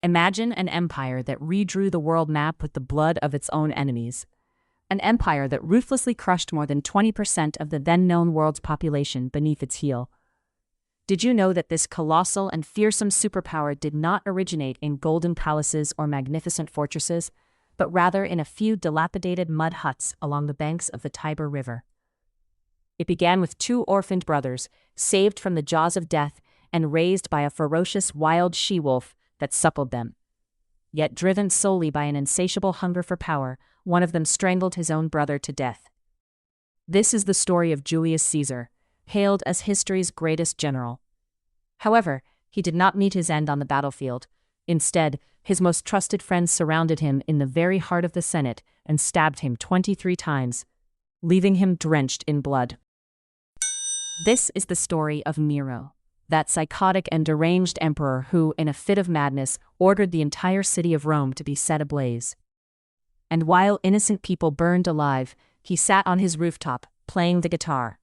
Imagine an empire that redrew the world map with the blood of its own enemies. An empire that ruthlessly crushed more than 20% of the then-known world's population beneath its heel. Did you know that this colossal and fearsome superpower did not originate in golden palaces or magnificent fortresses, but rather in a few dilapidated mud huts along the banks of the Tiber River? It began with two orphaned brothers, saved from the jaws of death and raised by a ferocious wild she-wolf that suckled them. Yet driven solely by an insatiable hunger for power, one of them strangled his own brother to death. This is the story of Julius Caesar, hailed as history's greatest general. However, he did not meet his end on the battlefield. Instead, his most trusted friends surrounded him in the very heart of the Senate and stabbed him 23 times, leaving him drenched in blood. This is the story of Nero, that psychotic and deranged emperor who, in a fit of madness, ordered the entire city of Rome to be set ablaze. And while innocent people burned alive, he sat on his rooftop, playing the guitar.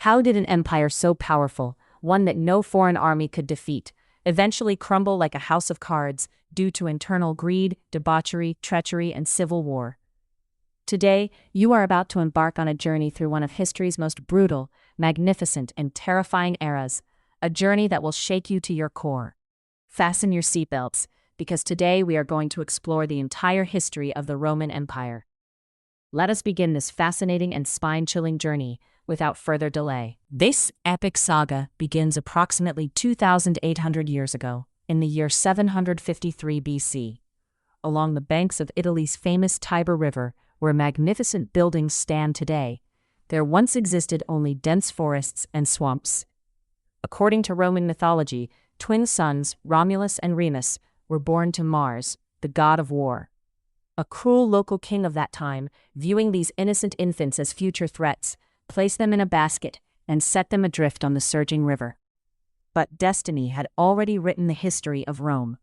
How did an empire so powerful, one that no foreign army could defeat, eventually crumble like a house of cards due to internal greed, debauchery, treachery, and civil war? Today, you are about to embark on a journey through one of history's most brutal, magnificent, and terrifying eras, a journey that will shake you to your core. Fasten your seatbelts, because today we are going to explore the entire history of the Roman Empire. Let us begin this fascinating and spine-chilling journey without further delay. This epic saga begins approximately 2,800 years ago, in the year 753 BC. Along the banks of Italy's famous Tiber River, where magnificent buildings stand today, there once existed only dense forests and swamps. According to Roman mythology, twin sons, Romulus and Remus, were born to Mars, the god of war. A cruel local king of that time, viewing these innocent infants as future threats, placed them in a basket and set them adrift on the surging river. But destiny had already written the history of Rome.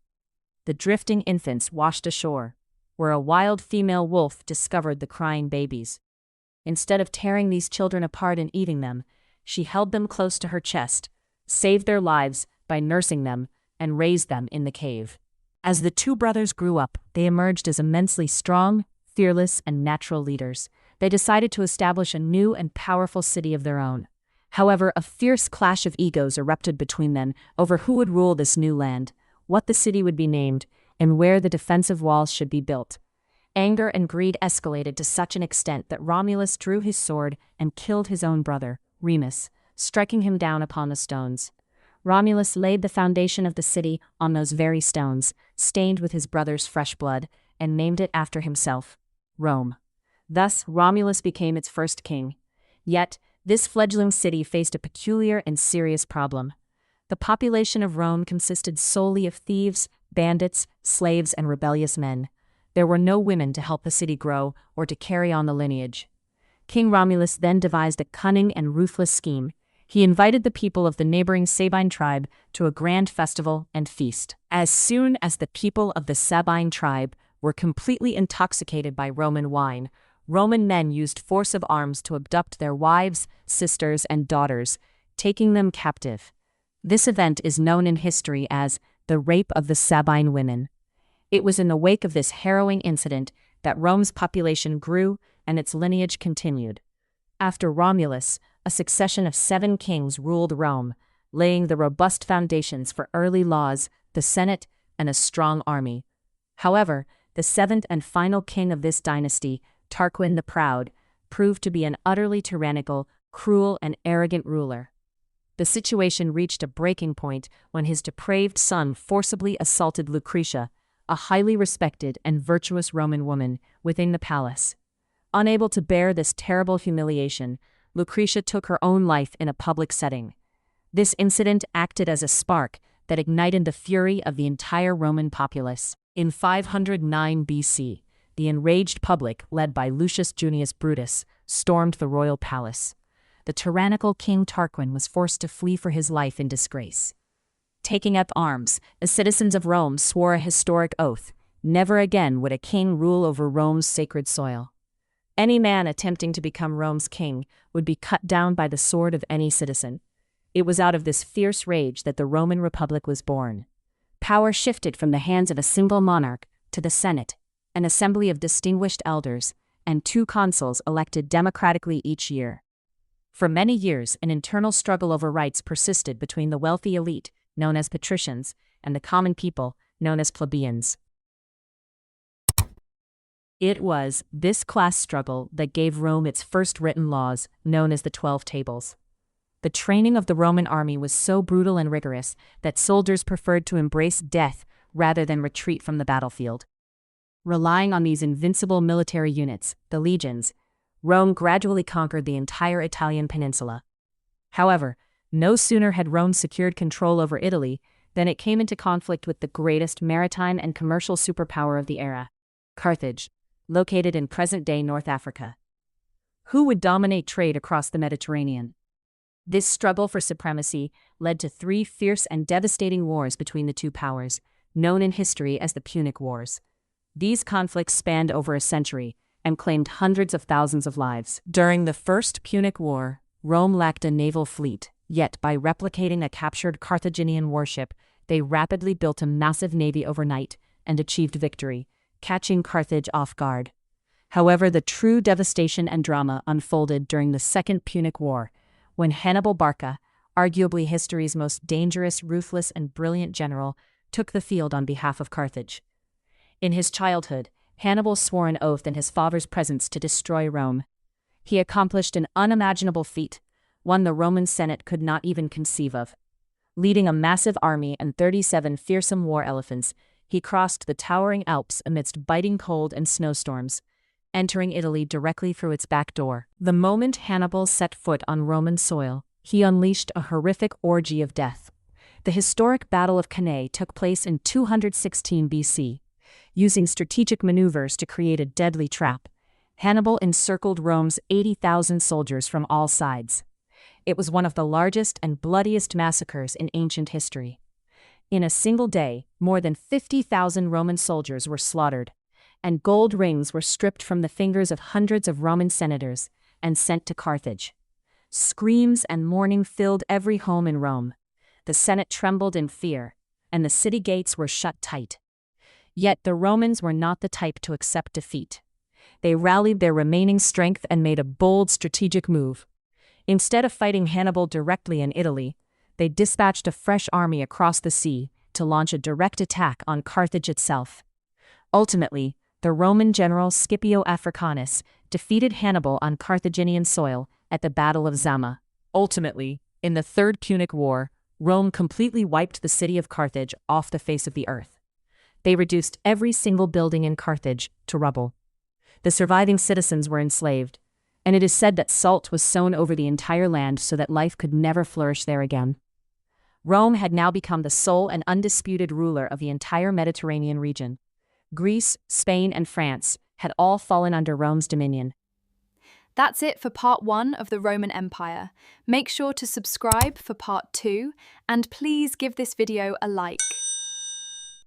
The drifting infants washed ashore, where a wild female wolf discovered the crying babies. Instead of tearing these children apart and eating them, she held them close to her chest, saved their lives by nursing them, and raised them in the cave. As the two brothers grew up, they emerged as immensely strong, fearless, and natural leaders. They decided to establish a new and powerful city of their own. However, a fierce clash of egos erupted between them over who would rule this new land, what the city would be named, and where the defensive walls should be built. Anger and greed escalated to such an extent that Romulus drew his sword and killed his own brother, Remus, striking him down upon the stones. Romulus laid the foundation of the city on those very stones, stained with his brother's fresh blood, and named it after himself, Rome. Thus, Romulus became its first king. Yet, this fledgling city faced a peculiar and serious problem. The population of Rome consisted solely of thieves, bandits, slaves, and rebellious men. There were no women to help the city grow or to carry on the lineage. King Romulus then devised a cunning and ruthless scheme. He invited the people of the neighboring Sabine tribe to a grand festival and feast. As soon as the people of the Sabine tribe were completely intoxicated by Roman wine, Roman men used force of arms to abduct their wives, sisters, and daughters, taking them captive. This event is known in history as the Rape of the Sabine Women. It was in the wake of this harrowing incident that Rome's population grew and its lineage continued. After Romulus, a succession of 7 kings ruled Rome, laying the robust foundations for early laws, the Senate, and a strong army. However, the 7th and final king of this dynasty, Tarquin the Proud, proved to be an utterly tyrannical, cruel, and arrogant ruler. The situation reached a breaking point when his depraved son forcibly assaulted Lucretia, a highly respected and virtuous Roman woman, within the palace. Unable to bear this terrible humiliation, Lucretia took her own life in a public setting. This incident acted as a spark that ignited the fury of the entire Roman populace. In 509 BC, the enraged public, led by Lucius Junius Brutus, stormed the royal palace. The tyrannical King Tarquin was forced to flee for his life in disgrace. Taking up arms, the citizens of Rome swore a historic oath: never again would a king rule over Rome's sacred soil. Any man attempting to become Rome's king would be cut down by the sword of any citizen. It was out of this fierce rage that the Roman Republic was born. Power shifted from the hands of a single monarch to the Senate, an assembly of distinguished elders, and 2 consuls elected democratically each year. For many years, an internal struggle over rights persisted between the wealthy elite, known as patricians, and the common people, known as plebeians. It was this class struggle that gave Rome its first written laws, known as the 12 Tables. The training of the Roman army was so brutal and rigorous that soldiers preferred to embrace death rather than retreat from the battlefield. Relying on these invincible military units, the legions, Rome gradually conquered the entire Italian peninsula. However, no sooner had Rome secured control over Italy than it came into conflict with the greatest maritime and commercial superpower of the era, Carthage, located in present-day North Africa. Who would dominate trade across the Mediterranean? This struggle for supremacy led to 3 fierce and devastating wars between the 2 powers, known in history as the Punic Wars. These conflicts spanned over a century and claimed hundreds of thousands of lives. During the First Punic War, Rome lacked a naval fleet, yet by replicating a captured Carthaginian warship, they rapidly built a massive navy overnight and achieved victory, catching Carthage off guard. However, the true devastation and drama unfolded during the Second Punic War, when Hannibal Barca, arguably history's most dangerous, ruthless, and brilliant general, took the field on behalf of Carthage. In his childhood, Hannibal swore an oath in his father's presence to destroy Rome. He accomplished an unimaginable feat, one the Roman Senate could not even conceive of. Leading a massive army and 37 fearsome war elephants, he crossed the towering Alps amidst biting cold and snowstorms, entering Italy directly through its back door. The moment Hannibal set foot on Roman soil, he unleashed a horrific orgy of death. The historic Battle of Cannae took place in 216 BC. Using strategic maneuvers to create a deadly trap, Hannibal encircled Rome's 80,000 soldiers from all sides. It was one of the largest and bloodiest massacres in ancient history. In a single day, more than 50,000 Roman soldiers were slaughtered, and gold rings were stripped from the fingers of hundreds of Roman senators and sent to Carthage. Screams and mourning filled every home in Rome. The Senate trembled in fear, and the city gates were shut tight. Yet the Romans were not the type to accept defeat. They rallied their remaining strength and made a bold strategic move. Instead of fighting Hannibal directly in Italy, they dispatched a fresh army across the sea to launch a direct attack on Carthage itself. Ultimately, the Roman general Scipio Africanus defeated Hannibal on Carthaginian soil at the Battle of Zama. Ultimately, in the Third Punic War, Rome completely wiped the city of Carthage off the face of the earth. They reduced every single building in Carthage to rubble. The surviving citizens were enslaved, and it is said that salt was sown over the entire land so that life could never flourish there again. Rome had now become the sole and undisputed ruler of the entire Mediterranean region. Greece, Spain, and France had all fallen under Rome's dominion. That's it for part 1 of the Roman Empire. Make sure to subscribe for part 2, and please give this video a like.